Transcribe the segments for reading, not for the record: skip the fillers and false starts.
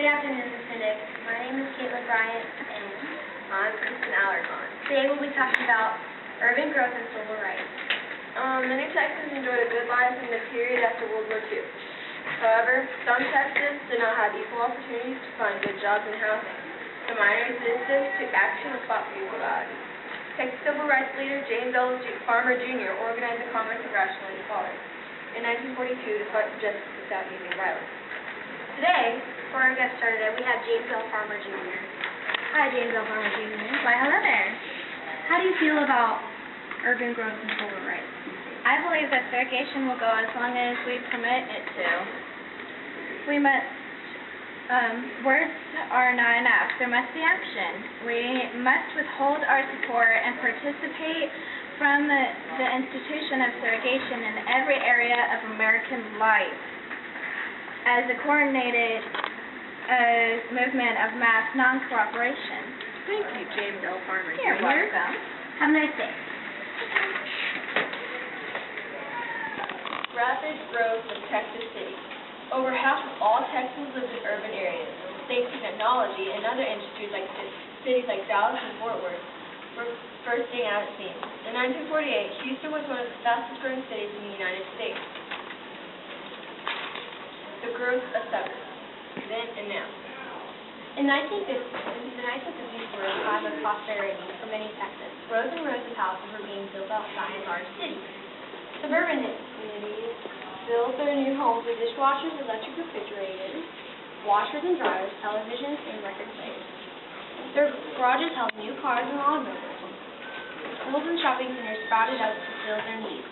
Good afternoon, Syndic. My name is Caitlin Bryant, and I'm Kristen Allergon. today we'll be talking about urban growth and civil rights. Many Texans enjoyed a good life in the period after World War II. However, some Texans did not have equal opportunities to find good jobs and housing. The minor resistance took action and fought for equality. Texas civil rights leader James L. Farmer Jr. organized the Congress of Rational Equality in 1942 to fight for justice without using violence. Today, before I get started, we have James L. Farmer Jr. Hi, James L. Farmer Jr. Why, hello there. How do you feel about urban growth and civil rights? I believe that segregation will go as long as we permit it to. We must, words are not enough. There must be action. We must withhold our support and participate from the institution of segregation in every area of American life as a coordinated movement of mass non-cooperation. Thank you, James L. Farmer You're Jr. welcome. Have a nice day. Rapid growth of Texas cities. Over half of all Texans live in urban areas. Thanks to technology and other industries like cities like Dallas and Fort Worth were bursting out at seams. In 1948, Houston was one of the fastest growing cities in the United States. The growth of suburbs, then and now. In the 1950s were a time of prosperity for many Texans. Rows and rows of houses were being built outside large cities. Suburban communities built their new homes with dishwashers, electric refrigerators, washers and dryers, televisions, and record players. Their garages held new cars and automobiles. Schools and shopping centers sprouted up to fill their needs.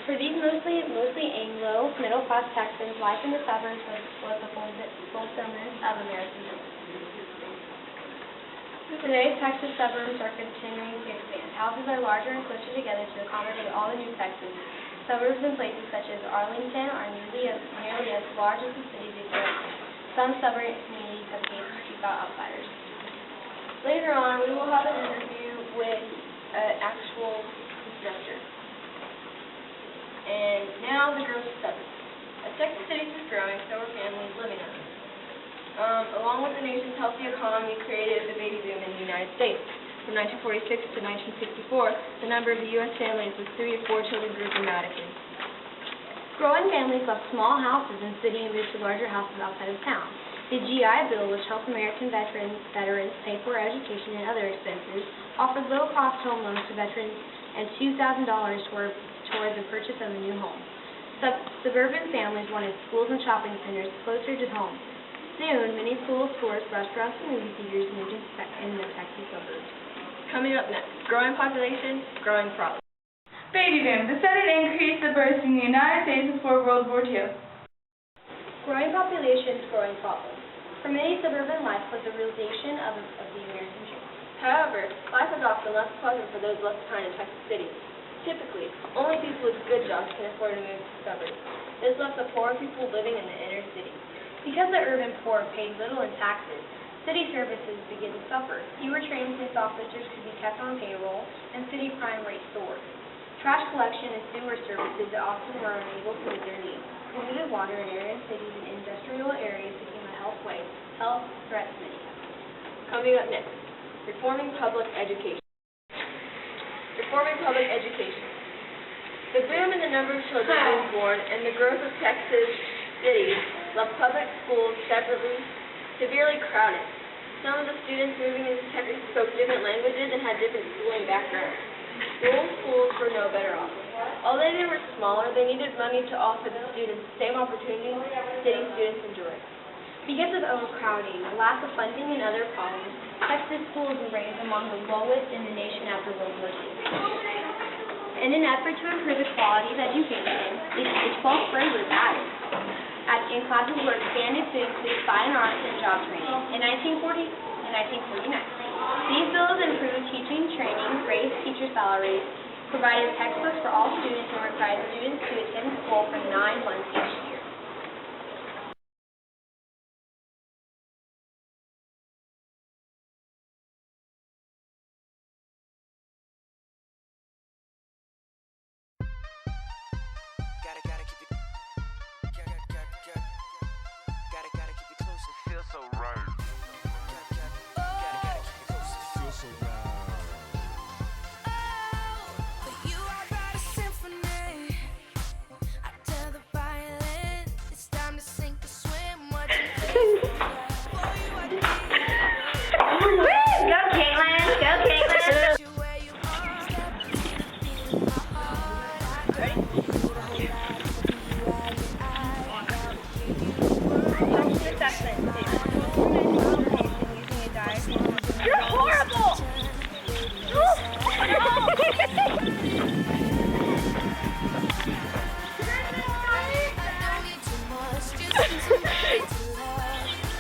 For these mostly Anglo, middle-class Texans, life in the suburbs was the fulfillment of American dreams. Today, Texas suburbs are continuing to expand. Houses are larger and closer together to accommodate all the new Texans. Suburbs in places such as Arlington are nearly as large as the cities they serve. Some suburban communities have gates to keep out outsiders. Later on, we will have an interview with an actual constructor. And now the growth of suburbs. As Texas cities is growing, so are families living in them. Along with the nation's healthy economy created the baby boom in the United States. From 1946 to 1964, the number of the U.S. families with 3 to 4 children grew dramatically. Growing families left small houses in the city and moved to larger houses outside of town. The GI Bill, which helped American veterans pay for education and other expenses, offered low-cost home loans to veterans and $2,000 toward the purchase of a new home. Suburban families wanted schools and shopping centers closer to home. Soon, many schools, stores, restaurants, and movie theaters moved in the Texas suburbs. Coming up next, growing population, growing problems. Baby boom. The sudden increase of births in the United States before World War II. Growing populations, growing problems. For many, suburban life was the realization of the American dream. However, life is often less pleasant for those left behind in Texas cities. Typically, only people with good jobs can afford to move to the suburbs. This left the poor people living in the inner city. Because the urban poor paid little in taxes, city services began to suffer. Fewer trained police officers could be kept on payroll, and city crime rate soared. Trash collection and sewer services often were unable to meet their needs. Polluted water in area cities and industrial areas became a health threat to many. Coming up next, reforming public education. Reforming public education. The boom in the number of children being born and the growth of Texas cities left public schools severely crowded. Some of the students moving into Texas spoke different languages and had different schooling backgrounds. Rural schools were no better off. Although they were smaller, they needed money to offer the students the same opportunities city students enjoyed. Because of overcrowding, lack of funding, and other problems, Texas schools were ranked among the lowest in the nation after World War II. In an effort to improve the quality of education, a 12th grade was added, and classes were expanded to include fine arts and job training. In 1949, these bills improved teaching training, raised teacher salaries, provided textbooks for all students, and required students to attend school for 9 months each year. Gotta keep it close. It feels so so right. Feel so right. Go Caitlin! Go Caitlin! Social assessment. Using a diagram. You're horrible!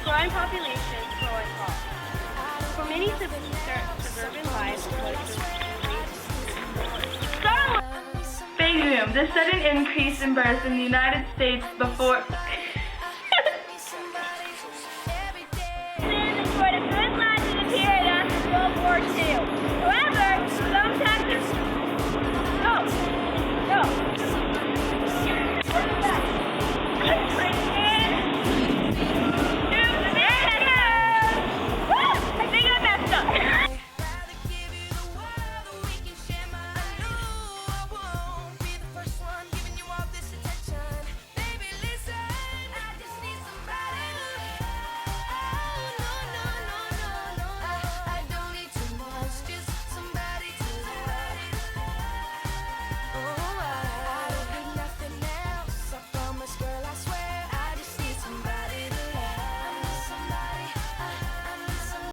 Growing population, growing costs. For many suburban lives, Big boom, the sudden increase in births in the United States before